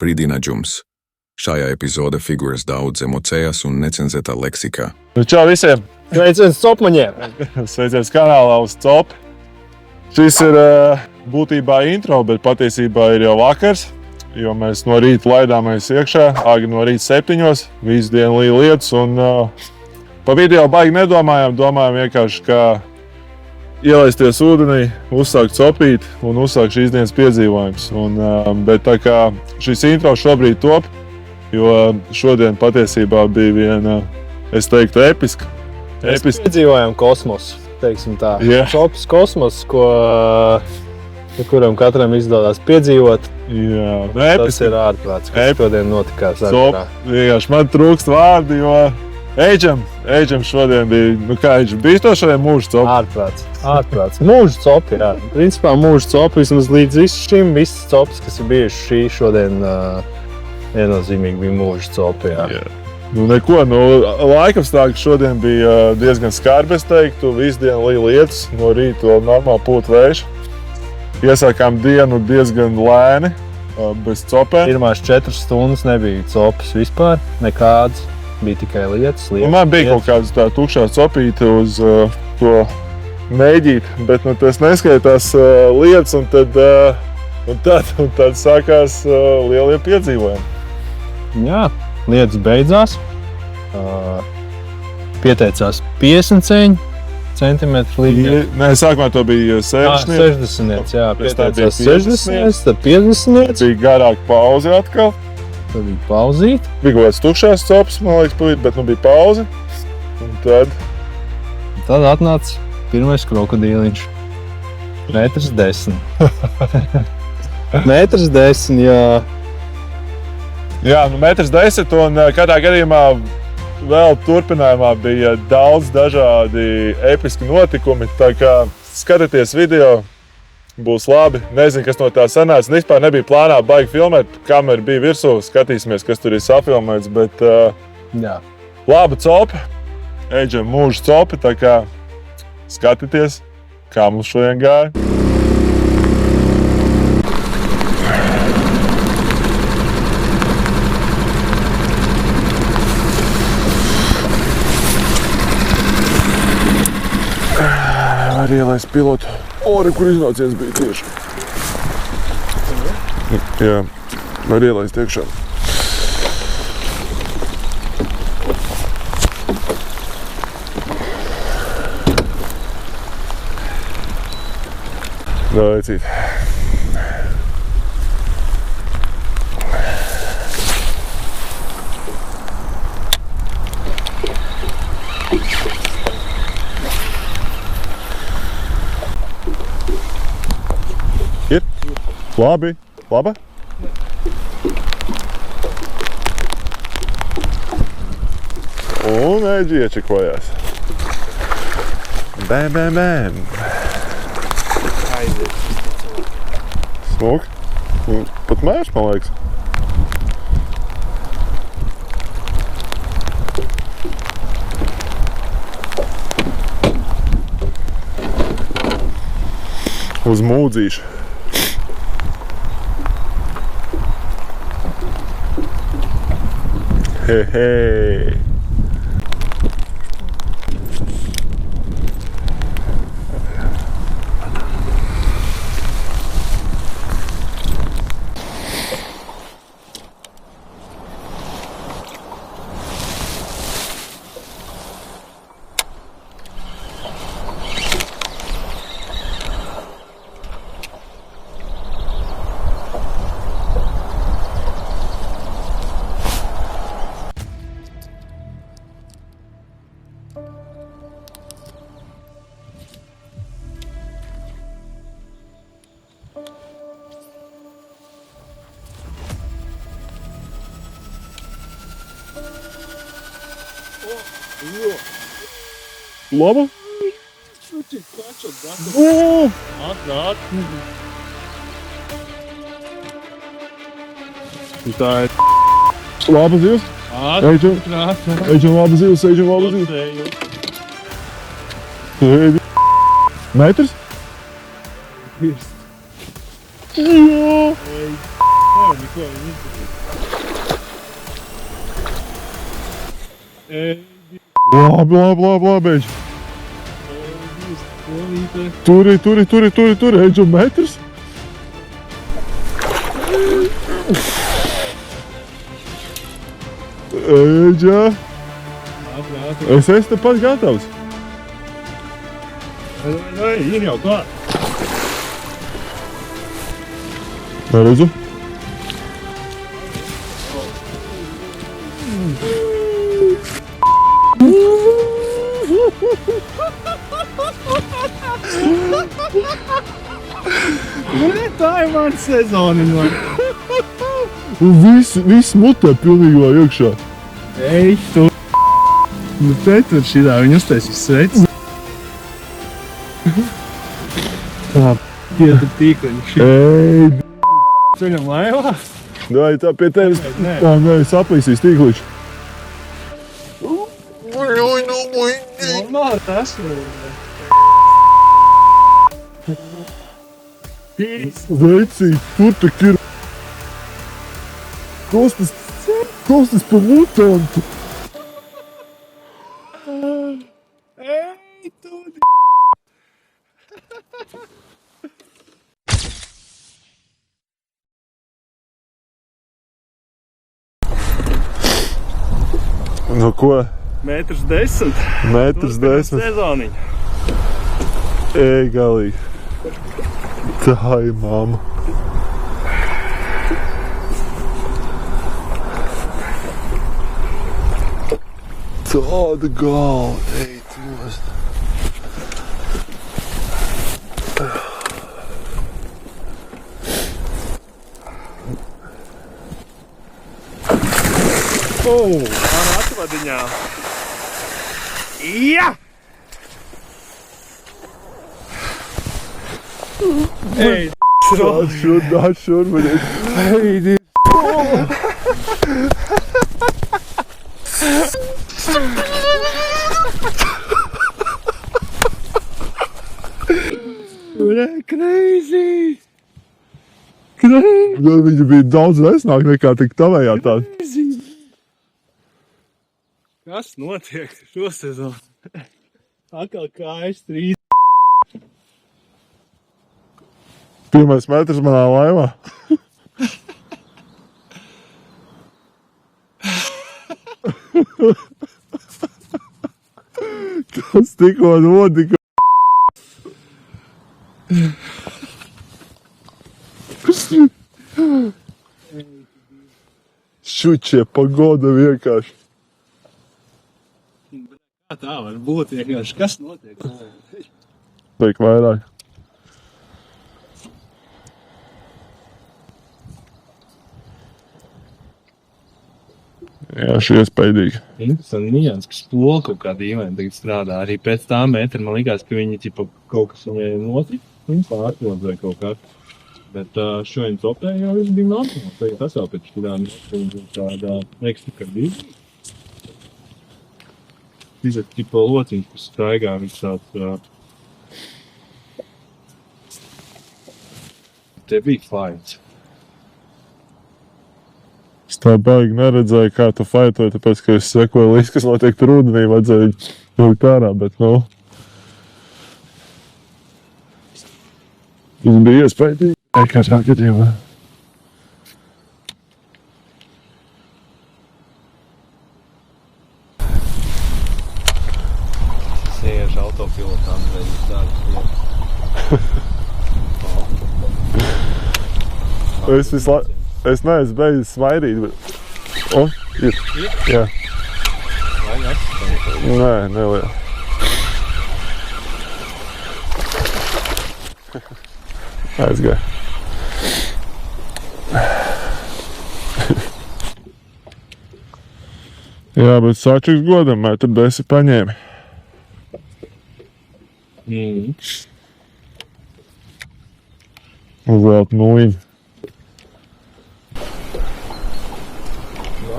Brīdinājums. Šajā epizodē figūras daudz emocijas un necenzētā leksikā. Čau visiem! Sveiciens copmaņiem! Sveiciens kanālā uz copu. Šis ir būtībā intro, bet patiesībā ir jau vakars, jo mēs no rīta laidāmies iekšā, agri no rīta 7:00, visu dienu līja lietus, un pa video baigi nedomājām, domājām vienkārši, kā ielaisties ūdenī, uzsākt copīt un uzsākt šīs dienas piedzīvojums. Bet tā kā šis intro šobrīd top, jo šodien patiesībā bija viena, es teiktu, episka. Mēs piedzīvojām kosmosu, teiksim tā. Yeah. Šops kosmos, kuram katram izdodās piedzīvot. Jā, Tas ir ārprāts, kas šodien notikās. Vienkārši man trūkst vārdi, jo Eidžam šodien bija, kā Eidžam, bija to šodien mūža copi? Ārprāts. Mūža copi, jā. Principā mūža copi, vismaz līdz šim, visas copas, kas ir bijuši šī šodien, viennozīmīgi bija mūža copi, jā. Yeah. Neko, laikapstākļi šodien bija diezgan skarbi, es teiktu, visu dienu līja lietus, no rīta vēl normāli pūt vējš. Iesākām dienu diezgan lēni, bez copēm. Pirmās 4 stundas nebija copas vispār, nekādas. Bija tikai lietas. Man bija kaut kāds tā tukšā copīte uz to mēģīt, bet tas neskaitās lietas, un tad sākās lielie piedzīvojumi. Jā, lietas beidzās. Pieteicās 50 centimetru līdzi. Nē, sākumā to bija 60. 60, jā, pieteicās 60, tad 50. Bija garāka pauze atkal. Tad bija pauzīt. Bija kaut kāds tukšās copas, man liekas, bet bija pauze. Un tad atnāca pirmais krokodīliņš. 1,10 m. 1,10 m, jā. Jā, 1,10 m, un katrā gadījumā vēl turpinājumā bija daudz dažādi episki notikumi. Tā kā skatieties video, būs labi. Nezinu, kas no tā sanāca. Vispār nebija plānā baigi filmēt. Kamera bija virsū, skatīsimies, kas tur ir safilmēts. Bet laba copa. Eidžam mūža copa. Tā kā skatieties, kā mums šodien gāja. Var ielaist pilotu. Ori, kur iznācies bija tieši. Jā, var ielaist iekšā. Laicīt. Ir? Labi. Laba? Un Eidži iečekojās. Bam, bam, bam. Smuk. Pat mērš, man liekas. Uz mūdzīšu. Hei. Laba? Tā ir laba zivs. Eidžam laba zivs. Metrs? Jā. nevar neko viņu Labi. Turi, Eidžu metrs. Eidža. Es esmu tepat gatavs. Ir jau klāt. Redzu. Tā ir man sezoniņa. Un viss mutē pilnībā iekšā. Ej, tu. Nu te tur šidā viņu uztaisīs sveicis. Tā, pietu tīkliņš. Ej, Ceļam laivā? Dai, tā pie tevis. Nē. Nē, saplīsīs tīkliņš. Normāli tas ir. Veicīt, tur tak ir. Kostas pa mutantu. Ej, tu. Nu ko? 1,10 m. 1,10 m. Sezoniņa. Ej, galīgi. Tā ir mamma. Tāda galva. Ej, tu nost. Man atvadiņā. Jā! Ej, Šur, man ir. Ej, crazy! Viņa bija daudz vesnāk nekā tik tavējā tāda. Kas notiek šo sezonu? Atkal kājas 3. Pirmais metrs manā laivā. Tas tikko notika. Šučie pagoda vienkārši. Kā tā var būt vienkārši? Kas notiek? Teik vairāk. Jā, šī iespaidīgi. Interesanti nians, ka spola kaut kāda īmēna tagad strādā. Arī pēc tā metra man likās, ka viņi ķipa kaut kas viņai notika. Viņi pārklodzoja kaut kā. Bet šodien topē jau viss bija normāli. Tagad tas jau pēc šķidām viņa tāda ekstra bija. Izat ķipa lociņš, kas staigā, viņš tāds... Te bija fights. Es tā baigi neredzēju, kā tu faitoji, tāpēc, ka es sekoju līdz, kas notiek tur ūdenī, vajadzēja vilkt ārā, bet, nu... Tas bija iespaidīgi. Katrā gadījumā. Sieši autopilotām, vai tādas Es neesmu beidzis smaidīt, bet... O, ir. Jā. Vai nesas? Nē, neliela. Aizgāja. Jā, bet Sačiks godam 1,10 m paņēmi. Uzvēlt nūjiņu.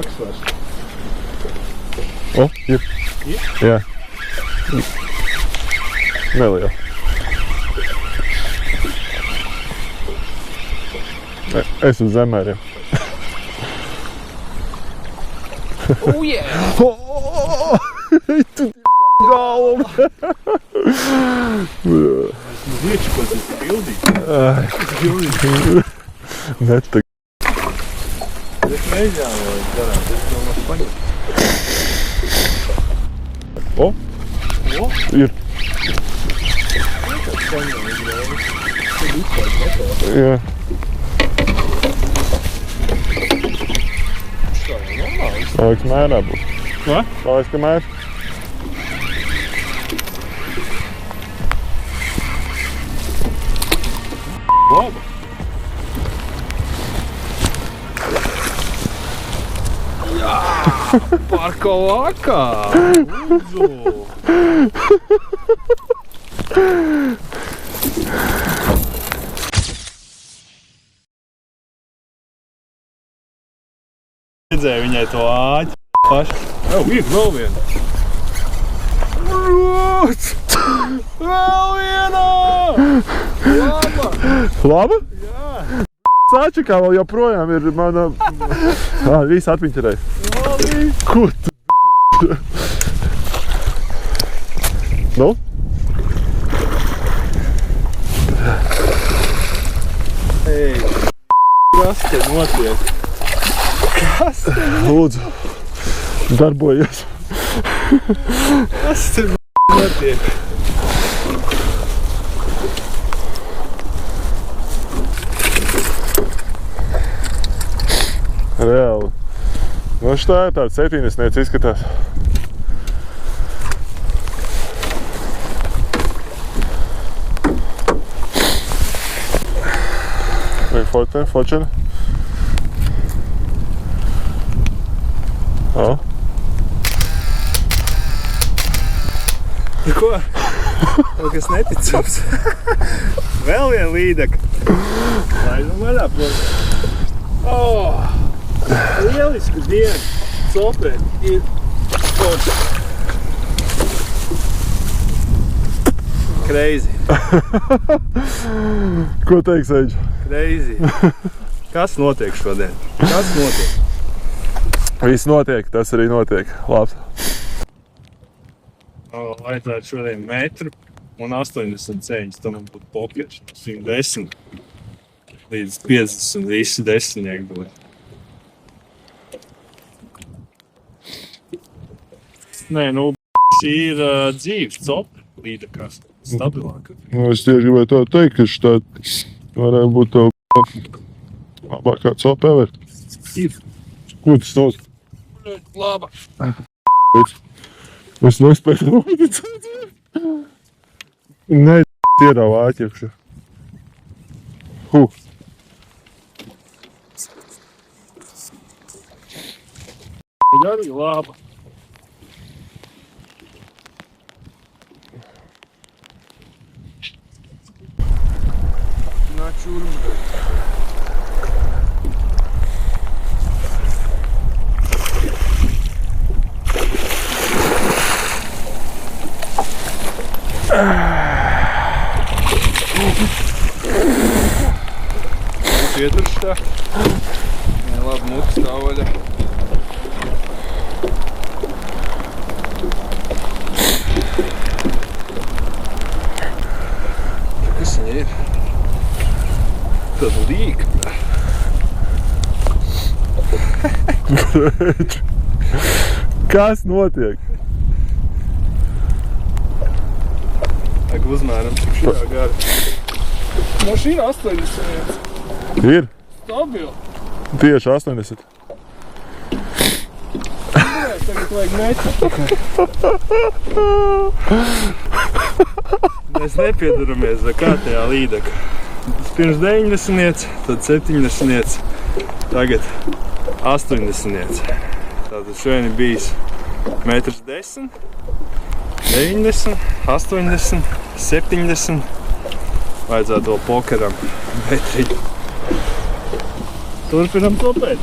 Maksās. O, ir. Jā. Neliela. Es uz zemēriem. Oh, yeah! Tu galvu! Esmu iečukos, es pildīju. Netag. Es neizjāvoju garām, es domāju paņemt. O! O? Ir. Kāds paņem, es grēju. Tad uzpēc motorā. Jā. Tā jau normāli. Liekas, mērā būs. Ko? Liekas, ka mēr. Labi. Jā! Parko vakā! Lūdzu! Redzēju viņai to āķi paši. Jau, ir vēl viena. Vēl viena! Laba! Laba? Jā! Sāčakā vēl joprojām ir mana... Visi atmiņķerēja. Labi! Ko tu? Nu? Ei, kas te notiek? Kas te Lūdzu, darbojies. Kas te notiek? Reāli. Nu, šitā ir tāda 70 izskatās. Vai fočena? O. Ko? Kaut kas neticams. Vēl viena līdeka. Laidam vaļā, protams. Oh! Lieliska diena. Sopē ir forši. Crazy. Ko teiks, Eģi? Crazy. Kas notiek šodien? Kas notiek? Viss notiek, tas arī notiek. Labs. Vajadzētu šodien 1,80 m. Tam man būtu pokers. 110 līdz 50 visi desmitnieki būtu. Nē, nu, šī ir dzīves copa līdekās. Stabilāka. Nu, es tieši gribēju to teikt, ka šitā varētu būt to labākā copa ever. Ir. Ko tas tos? Laba. Es nespēju noticēt. Nē, ierāv āķiekšu. Arī laba. Nāc šurp. Pietur šitā. Jā, labi, muka stāv vaļā. Kas viņa ir? Tāda līka. Kas notiek? Tagad uzmēram, cik šajā gara. Mašīna 80. Ir? Stabili. Tieši 80. Tagad vajag meķi. Mēs nepiedaramies vai kā tajā līdeka. Pirms 90, tad 70, tagad 80. Tātad šodien ir bijis 1,10 m, 90, 80, 70. Vajadzētu vēl pokeram metriņu. Turpinam topēt.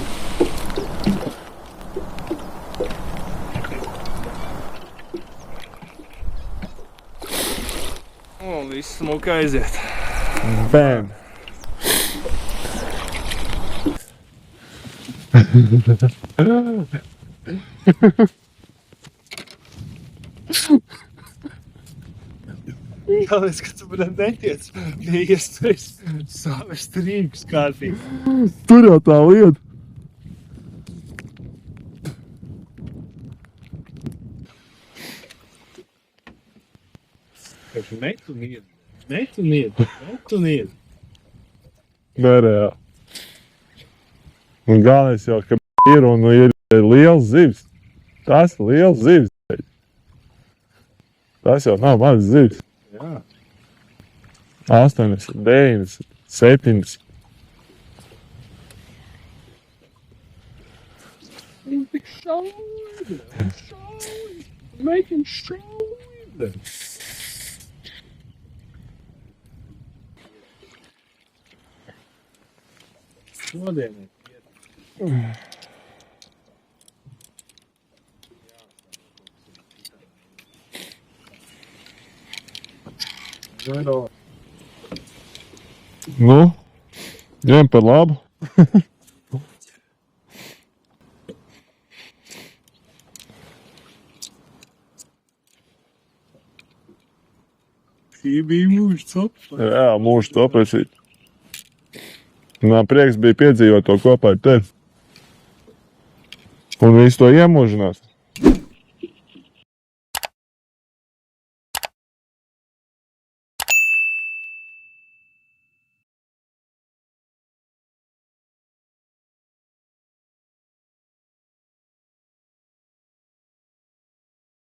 Un viss smuki aiziet. Bam! Galvenais, ka tu man netiec, neiespējas savest rīkus kārtīgi. Tur jau tā lieta. Metuniet. Nereāli. Un galvenais jau, ka ir un ir liels zivs. Tas ir liels zivs. Tas jau nav mazs zivs. Jā. 8, 9, 7. Making sure. Šodien Nu, ņem par labu. šī bija mūža copa. Jā, mūžu topēsīt. Man prieks bija piedzīvot to kopā ar tevi. Un visu to iemūžināt.